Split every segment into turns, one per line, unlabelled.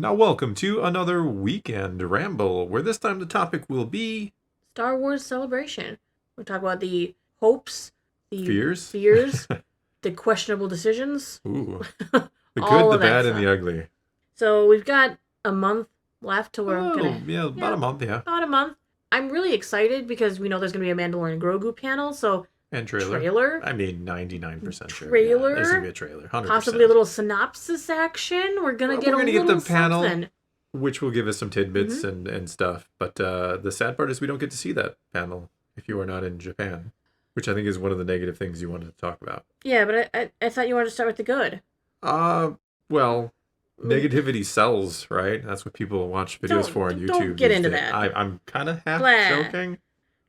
Now, welcome to another weekend ramble, where this time the topic will be
Star Wars Celebration. We'll talk about the hopes, the
fears.
fears, the questionable decisions,
Ooh, the good,
all
the
of that
bad, and
stuff.
the ugly.
So we've got a month left till we're
Oh,
gonna,
yeah, about a month, yeah.
about a month. I'm really excited because we know there's gonna be a Mandalorian Grogu panel. So
And trailer.
trailer,
I mean, 99% sure. Yeah, there's gonna
trailer,
be a trailer, 100%.
possibly a little synopsis action. We're gonna
Well,
get
we're
a
gonna get the
little
panel,
something.
which will give us some tidbits
hmm
and stuff. But the sad part is we don't get to see that panel if you are not in Japan, which I think is one of the negative things you wanted to talk about.
Yeah, but I thought you wanted to start with the good.
Uh, well,
Mm,
negativity sells, right? That's what people watch videos for on
don't
YouTube
get
these
into
days.
that.
I'm kind of half
Blah.
joking.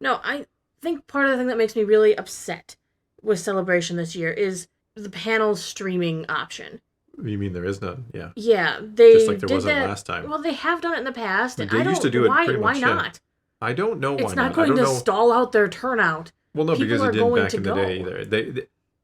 No, I think part of the thing that makes me really upset with Celebration this year is the panel streaming option.
You mean there is none? Yeah.
Yeah,
Just
they
like there
did
wasn't
that.
last time.
Well, they have done it in the past, and
They
I
used to
don't.
do it
Why?
pretty
Why
much, yeah.
not?
I don't know why
It's not
not. I
going
don't
to
know.
stall out their turnout.
Well, no,
People
because it
are
didn't
going
back
to
in the day
go.
either.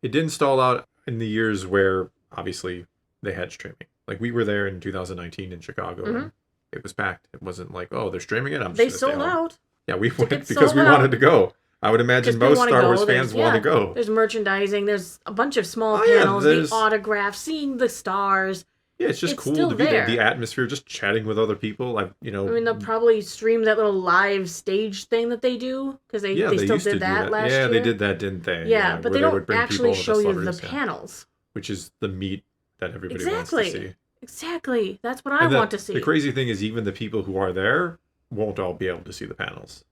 It didn't stall out in the years where obviously they had streaming. Like we were there in 2019 in Chicago,
hmm
and it was packed. It wasn't like, oh, they're streaming it. I'm just
They
gonna stay
sold
home.
out.
Yeah, we went
Tickets
because
sold
we wanted
out
to go. I would
because
imagine
people
most
want to
Star Wars
go.
fans want to go.
There's merchandising. There's a bunch of small
Oh yeah,
panels. The autographs, seeing the stars.
yeah, it's just
It's
cool
still
to be there. The
there.
atmosphere, just chatting with other people. Like
I mean, they'll probably stream that little live stage thing that they do because they,
yeah,
they
they
still
used to
did
do
that
that.
last
Yeah, they
year.
did that, didn't they?
Yeah,
Yeah,
but
where
they
they
don't
would bring
actually
people, the
show you the
celebrities, yeah,
panels.
which is the meat that everybody wants to
Exactly.
see.
Exactly. That's what I
And
want to
the
see.
crazy thing is, even the people who are there won't all be able to see the panels.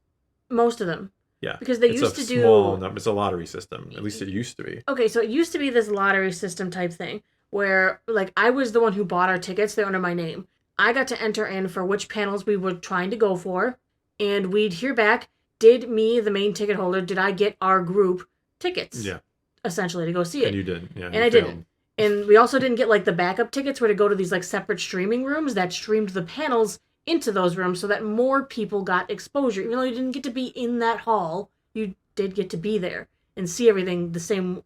Most of them.
Yeah,
Because they
it's a
used to
small
do.
number. It's a lottery system. At least it used to be.
Okay, so it used to be this lottery system type thing where, like, I was the one who bought our tickets. They're under my name. I got to enter in for which panels we were trying to go for, and we'd hear back. Did me, the main ticket holder, did I get our group tickets?
Yeah,
Essentially, to go see
and
it.
you didn't. Yeah,
And
you
I
failed.
didn't. And we also didn't get like the backup tickets where to go to these like separate streaming rooms that streamed the panels into those rooms so that more people got exposure. Even though you didn't get to be in that hall, you did get to be there and see everything the same,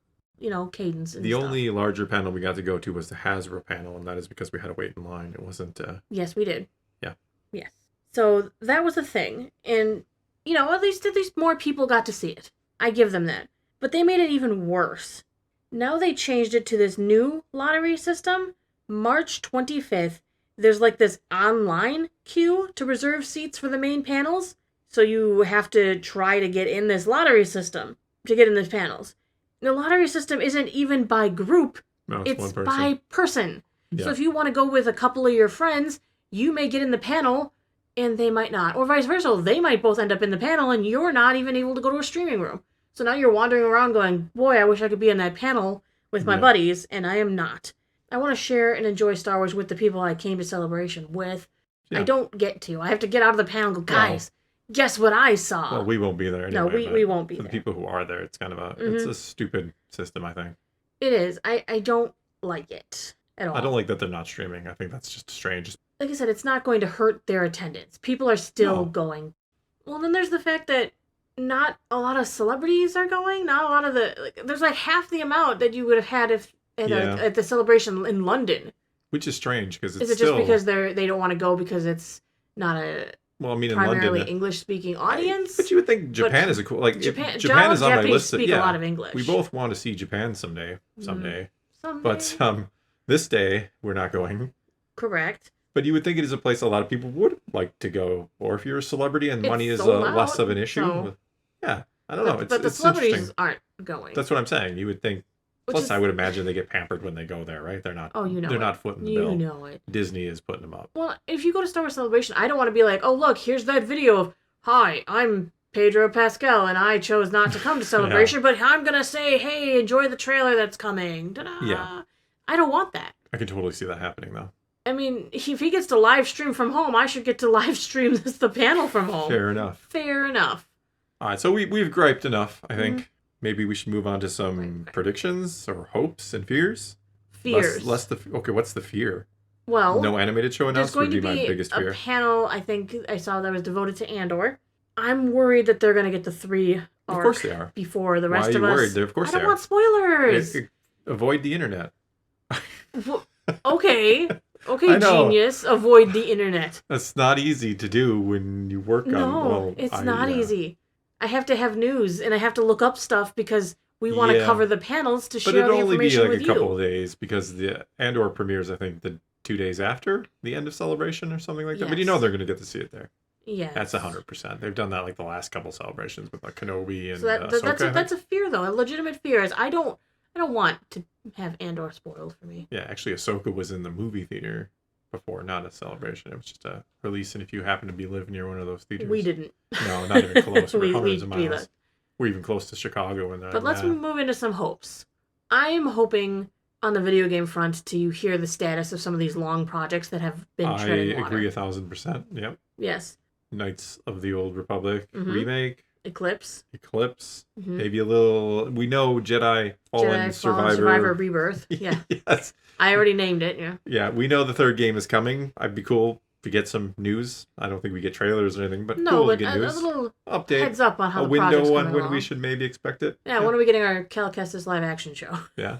cadence and
The
stuff.
only larger panel we got to go to was the Hasbro panel, and that is because we had to wait in line. It wasn't.
Yes, we did.
Yeah.
Yes. So that was the thing. And at least more people got to see it. I give them that. But they made it even worse. Now they changed it to this new lottery system. March 25th, there's like this online queue to reserve seats for the main panels. So you have to try to get in this lottery system to get in these panels. The lottery system isn't even by group,
No, it's
it's
one person.
by person.
Yeah.
So if you want to go with a couple of your friends, you may get in the panel and they might not. Or vice versa, they might both end up in the panel and you're not even able to go to a streaming room. So now you're wandering around going, boy, I wish I could be in that panel with my
Yeah.
buddies, and I am not. I want to share and enjoy Star Wars with the people I came to Celebration with.
Yeah.
I don't get to. I have to get out of the panel and go, guys, guess what I saw?
Well, we won't be there anyway.
No, we won't be
for the
there.
people who are there, it's kind of it's a stupid system, I think.
It is. I don't like it at all.
I don't like that they're not streaming. I think that's just strange.
Like I said, it's not going to hurt their attendance. People are still
No.
going. Well, then there's the fact that not a lot of celebrities are going. Not a lot of there's like half the amount that you would have had if at the celebration in London.
Which is strange because it's
Is it
still...
just because they don't want to go because it's not a
Well, I mean, in
primarily
London...
English speaking audience?
But you would think Japan is a cool... Like,
Japan
Japan is on my
Japanese
list.
speak a lot of English.
We both want to see Japan someday.
Someday.
But this day, we're not going.
Correct.
But you would think it is a place a lot of people would like to go. Or if you're a celebrity and
It's
money is
sold
less
out,
of an issue.
so-
Yeah, I don't know.
But the
It's
celebrities
interesting.
aren't going.
That's what I'm saying. You would think...
Which
Plus,
is-
I would imagine they get pampered when they go there, right? They're not...
Oh, you know
They're
it.
not footing the
You
bill.
know it.
Disney is putting them up.
Well, if you go to Star Wars Celebration, I don't want to be like, oh, look, here's that video of, hi, I'm Pedro Pascal, and I chose not to come to Celebration, but I'm going to say, hey, enjoy the trailer that's coming. Ta-da.
Yeah.
I don't want that.
I can totally see that happening, though.
I mean, if he gets to live stream from home, I should get to live stream the panel from home.
Fair enough.
Fair enough.
All right, so we've griped enough, I think. Maybe we should move on to some predictions or hopes and fears.
Fears.
Okay, what's the fear?
Well,
No animated show
there's
announced
going
would
to
be my
be
biggest fear.
a panel, I think I saw that was devoted to Andor. I'm worried that they're going to get the 3 arc
course they are.
before the
Why
rest
are you
of us.
worried? Of course
I don't
they are.
want spoilers.
Avoid the internet.
Okay. Okay,
I know.
genius, avoid the internet.
That's not easy to do when you work on.
No,
Well,
it's not easy. I have to have news, and I have to look up stuff because we want to
Yeah.
cover the panels to
But
share
it'll
the
only be
information
like
with
a couple of
you.
days because the Andor premieres, I think, the 2 days after the end of Celebration or something like that. But you know
Yes.
they're going to get to see it there.
Yes.
That's 100%. They've done that like the last couple celebrations with like Kenobi and
So
Ahsoka.
that's a fear though, a legitimate fear. Is I don't want to have Andor spoiled for me.
Yeah, actually, Ahsoka was in the movie theater before, not a celebration. It was just a release, and if you happen to be living near one of those theaters,
We didn't.
No, not even close. We're hundreds of
we
miles. We're even close to Chicago, and
But let's move into some hopes. I'm hoping on the video game front to hear the status of some of these long projects that have been treading water.
I agree 1,000%. Yep.
Yes.
Knights of the Old Republic remake.
Eclipse.
Maybe a little. We know Jedi Fallen
Survivor Rebirth. Yeah.
Yes.
I already named it. Yeah.
Yeah, we know the third game is coming. I'd be cool to get some news. I don't think we get trailers or anything, but
no,
cool
but
to get news.
A little
update,
heads up on how the
window
project's
on
coming
when
along.
we should maybe expect it.
Yeah, when are we getting our Cal Kestis live action show?
Yeah,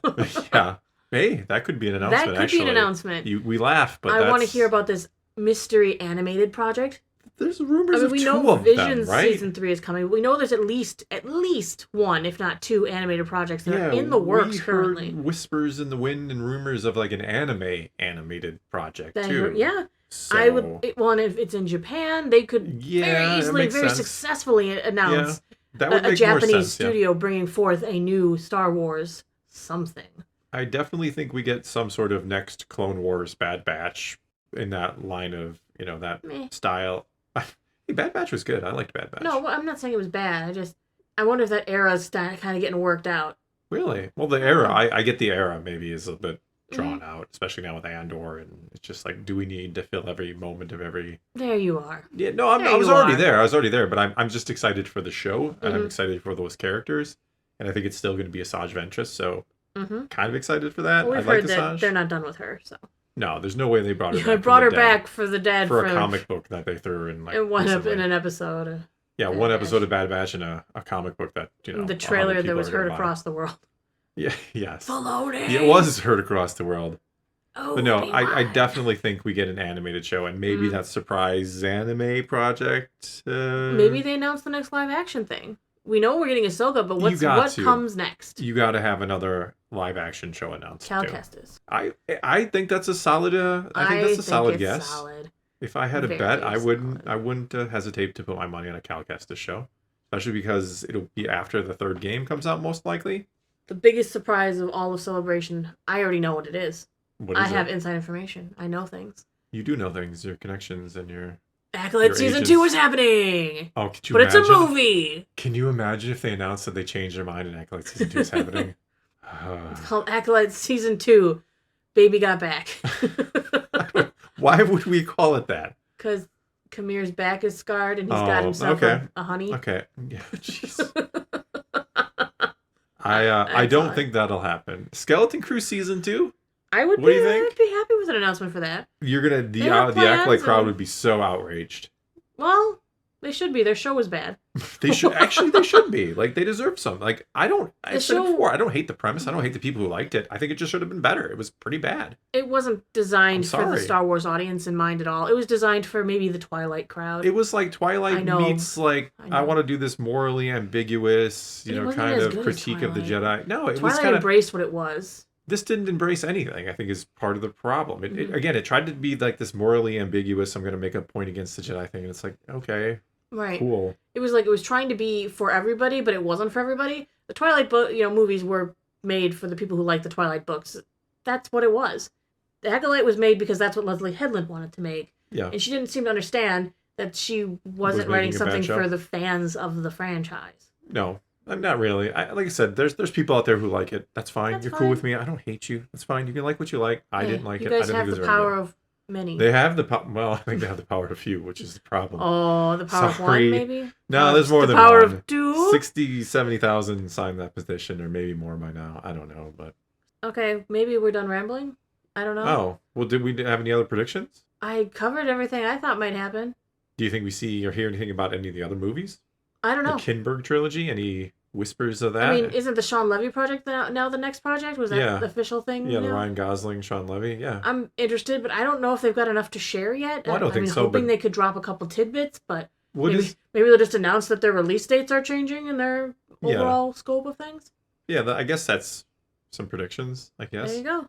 yeah. Hey, that could be an announcement.
That could be an announcement.
We laugh, but
I want to hear about this mystery animated project.
There's rumors of
we
two
know
of
Visions
them, right?
season 3 is coming. We know there's at least one, if not two, animated projects that are in the works currently.
Whispers in the wind and rumors of like an animated project too.
Yeah.
So,
I would. And if it's in Japan, they could very easily, very successfully announce
that would make
a Japanese
more sense,
studio bringing forth a new Star Wars something.
I definitely think we get some sort of next Clone Wars Bad Batch in that line of, that style. Hey, Bad Batch was good. I liked Bad Batch.
No, I'm not saying it was bad. I wonder if that era's kind of getting worked out.
Really? Well, the era, I get the era maybe is a bit drawn out, especially now with Andor, and it's just like, do we need to fill every moment of every...
There you are.
Yeah, no, I was already there, but I'm just excited for the show, and I'm excited for those characters, and I think it's still going to be Asajj Ventress, so kind of excited for that.
Well, we've heard that they're not done with her, so...
No, there's no way they brought her back.
They brought her back for the dead.
For a comic book that they threw in, like,
it went up in an episode.
One episode of Bad Batch and a comic book that,
the trailer that was heard across the world.
Yeah, yes.
Baloney!
Yeah, it was heard across the world.
Oh,
but no, I definitely think we get an animated show, and maybe that surprise anime project.
Maybe they announce the next live action thing. We know we're getting Ahsoka, but what comes next?
You got to have another live action show announced.
Cal Kestis.
I think that's a solid. I think that's a solid guess.
Solid.
If I had a bet, I wouldn't hesitate to put my money on a Cal Kestis show, especially because it'll be after the third game comes out, most likely.
The biggest surprise of all of Celebration, I already know what it is.
What is
I have inside information. I know things.
You do know things, your connections and your...
Acolyte Season 2 is happening!
Oh, could you
but
imagine?
It's a movie!
Can you imagine if they announced that they changed their mind and Acolyte Season 2 is happening?
It's called Acolyte Season 2. Baby got back.
Why would we call it that?
Because Kamir's back is scarred and he's got himself a honey.
Okay. Yeah, jeez. I don't think that'll happen. Skeleton Crew Season 2?
What do you think? I'd be happy with an announcement for that.
You're gonna the Acolyte crowd would be so outraged.
Well, they should be. Their show was bad.
They should be. Like, they deserve some. Like, I don't hate the premise. I don't hate the people who liked it. I think it just should have been better. It was pretty bad.
It wasn't designed for the Star Wars audience in mind at all. It was designed for maybe the Twilight crowd.
It was like Twilight meets, like, I want to do this morally ambiguous, kind of critique of the Jedi. No, it was kind of...
embraced what it was.
This didn't embrace anything, I think, is part of the problem. It tried to be like this morally ambiguous, I'm going to make a point against the Jedi thing, and it's like, okay,
right,
cool.
It was trying to be for everybody, but it wasn't for everybody. The Twilight movies were made for the people who like the Twilight books. That's what it was. The Acolyte was made because that's what Leslie Headland wanted to make.
Yeah.
And she didn't seem to understand that she wasn't writing something for the fans of the franchise.
No. I'm not really. Like I said, there's people out there who like it. That's fine. You're cool with me. I don't hate you. That's fine. You can like what you like. I didn't like it.
You guys have the power of many.
They have the power. Well, I think they have the power of few, which is the problem.
Oh, the power of one, maybe?
No, there's more than
one. The power
one.
of two?
60, 70,000 signed that petition, or maybe more by now. I don't know, but...
Okay, maybe we're done rambling? I don't know.
Oh, well, did we have any other predictions?
I covered everything I thought might happen.
Do you think we see or hear anything about any of the other movies?
I don't know.
The Kinberg trilogy? Any whispers of that.
I mean, isn't the Sean Levy project now the next project? Was that the official thing?
Yeah, the Ryan Gosling, Sean Levy. Yeah,
I'm interested, but I don't know if they've got enough to share yet.
Well, I don't think so.
Hoping they could drop a couple tidbits, but maybe they'll just announce that their release dates are changing in their overall scope of things.
Yeah, I guess that's some predictions. I guess.
There you go.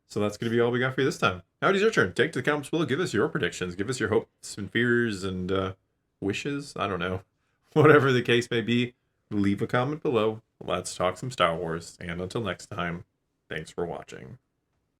So that's going to be all we got for you this time. Now it is your turn. Take to the comments below. Give us your predictions. Give us your hopes and fears and wishes. I don't know. Whatever the case may be, leave a comment below. Let's talk some Star Wars. And until next time, thanks for watching.